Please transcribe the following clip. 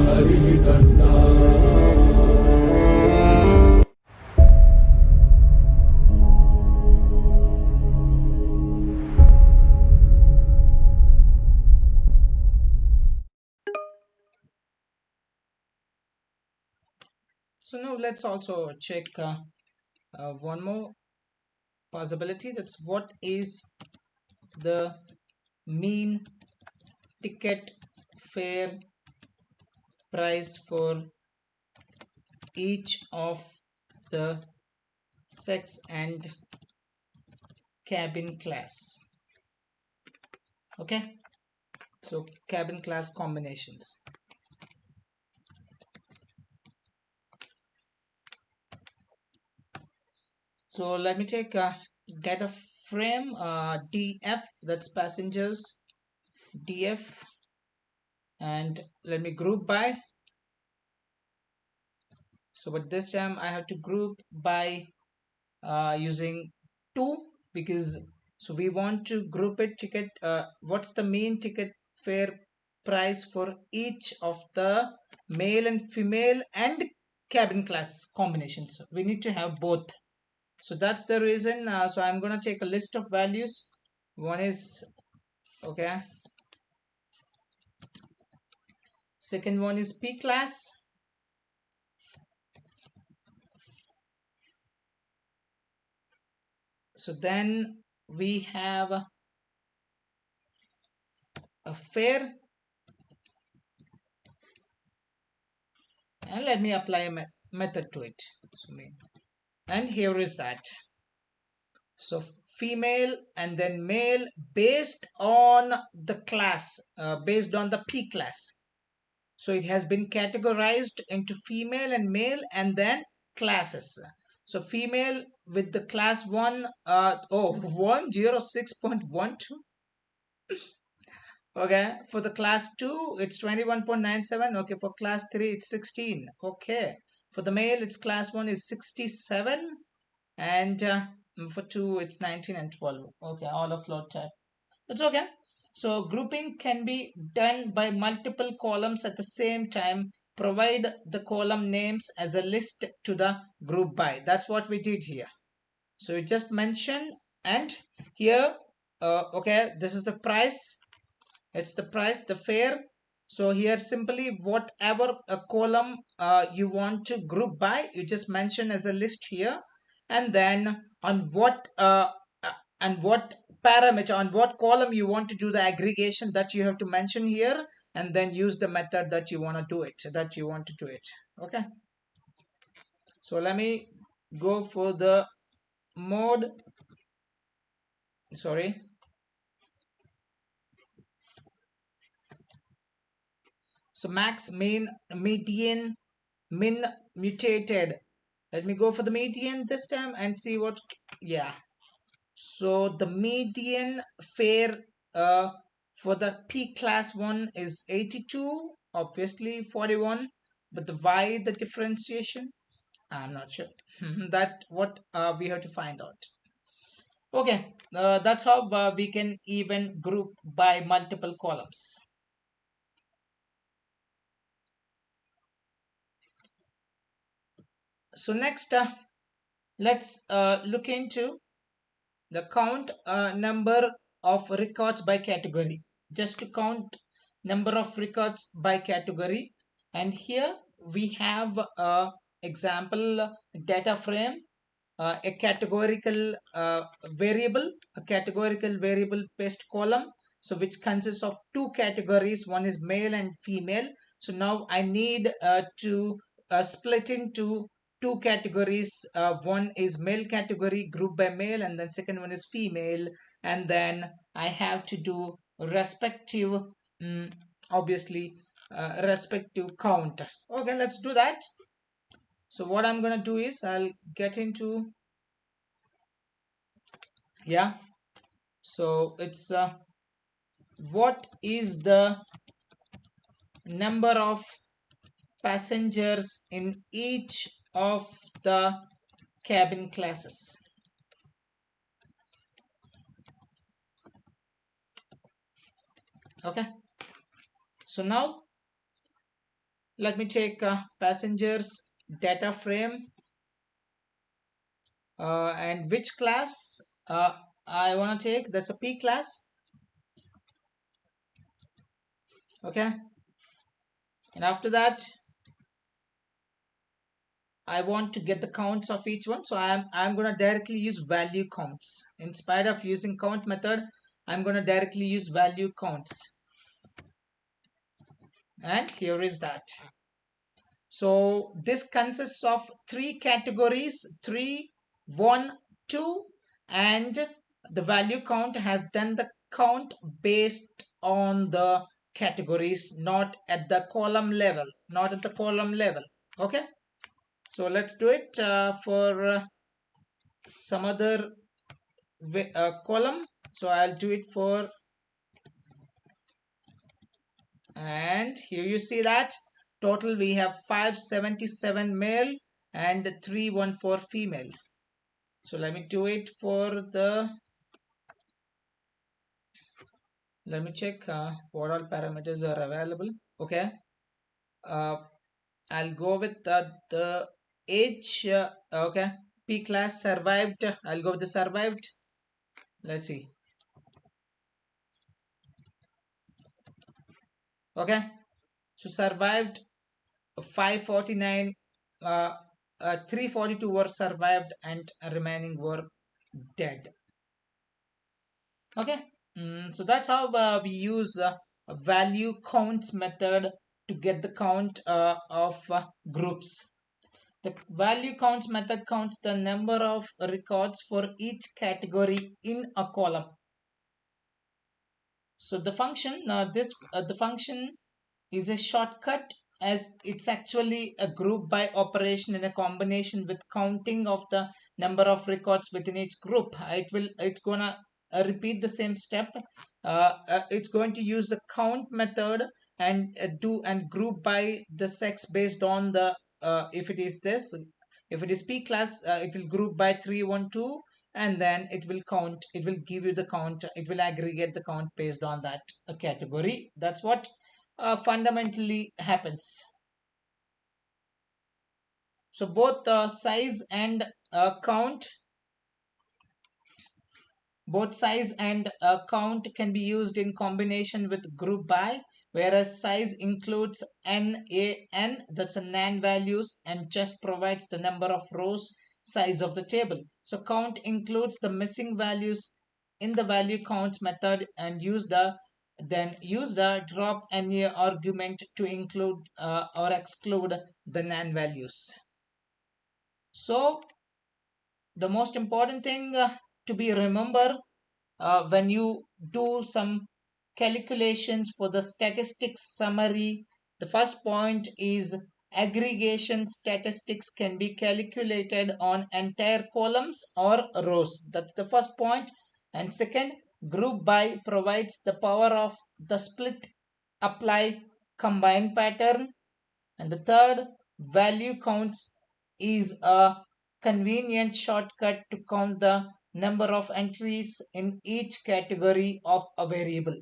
हरिः कन्ना। So now let's also check one more possibility. That's what is the mean ticket fare price for each of the sex and cabin class. Okay, so cabin class combinations. So let me take data frame DF, that's passengers DF, and let me group by. So but this time I have to group by using 2, because so we want to group it ticket what's the mean ticket fare price for each of the male and female and cabin class combinations. We need to have both, so that's the reason. So I'm gonna take a list of values. One is okay, second one is P class, so then we have a fare, and let me apply a method to it. So and here is that. So female and then male based on the class, based on the P class. So it has been categorized into female and male and then classes. So female with the class 1, 106.12. Okay, for the class 2 it's 21.97. Okay, for class 3 it's 16. Okay, for the male it's class 1 is 67, and for 2 it's 19 and 12. Okay, all of float type, that's okay. So grouping can be done by multiple columns at the same time. Provide the column names as a list to the group by. That's what we did here. So we just mentioned, and here okay, this is the price, it's the price, the fare. So here simply whatever a column you want to group by, you just mention as a list here, and then on what and what parameter, on what column you want to do the aggregation, that you have to mention here, and then use the method that you want to do it, okay. So let me go for the mode, sorry, so max, mean, median, min, mutated. Let me go for the median this time and see what, yeah. So the median fare for the P class 1 is 82, obviously 41, but the why the differentiation, I'm not sure. That what we have to find out. Okay, that's how we can even group by multiple columns. So next, let's look into the count number of records by category, just to count number of records by category. And here we have a example data frame, a categorical variable based column, so which consists of two categories, one is male and female. So now I need to split into two categories. One is male category grouped by male, and then second one is female, and then I have to do respective, mm, obviously respective count. Okay, let's do that. So what I'm gonna do is I'll get into, yeah, so it's what is the number of passengers in each of the cabin classes. Okay, so now Let me take passengers data frame, and which class I want to take. That's a P class. Okay, and after that I want to get the counts of each one, so I'm going to directly use value counts. In spite of using count method, I'm going to directly use value counts, and here is that. So this consists of three categories: 3, 1, 2, and the value count has done the count based on the categories, not at the column level, not at the column level. Okay, so let's do it for some other column. So I'll do it for, and here you see that total we have 577 male and 314 female. So let me do it for the, let me check what all parameters are available. Okay, uh, I'll go with the age. Okay, P class survived. I'll go with the survived. Let's see. Okay, so survived 549, 342 were survived and remaining were dead. Okay, so that's how we use a value counts method to get the count of groups. The value counts method counts the number of records for each category in a column. So the function, the function is a shortcut, as it's actually a group by operation in a combination with counting of the number of records within each group. It's gonna repeat the same step. It's going to use the count method and do and group by the sex based on the if it is this, if it is P class, it will group by 312, and then it will count, it will give you the count, it will aggregate the count based on that category. That's what fundamentally happens. So both size and count, both size and count can be used in combination with group by, whereas size includes NaN, that's a NaN values, and just provides the number of rows size of the table. So count includes the missing values in the value counts method, and use the drop NA argument to include or exclude the NaN values. So the most important thing to be remember when you do some calculations for the statistics summary, the first point is aggregation statistics can be calculated on entire columns or rows. That's the first point. And second, group by provides the power of the split apply combine pattern. And the third, value counts is a convenient shortcut to count the number of entries in each category of a variable.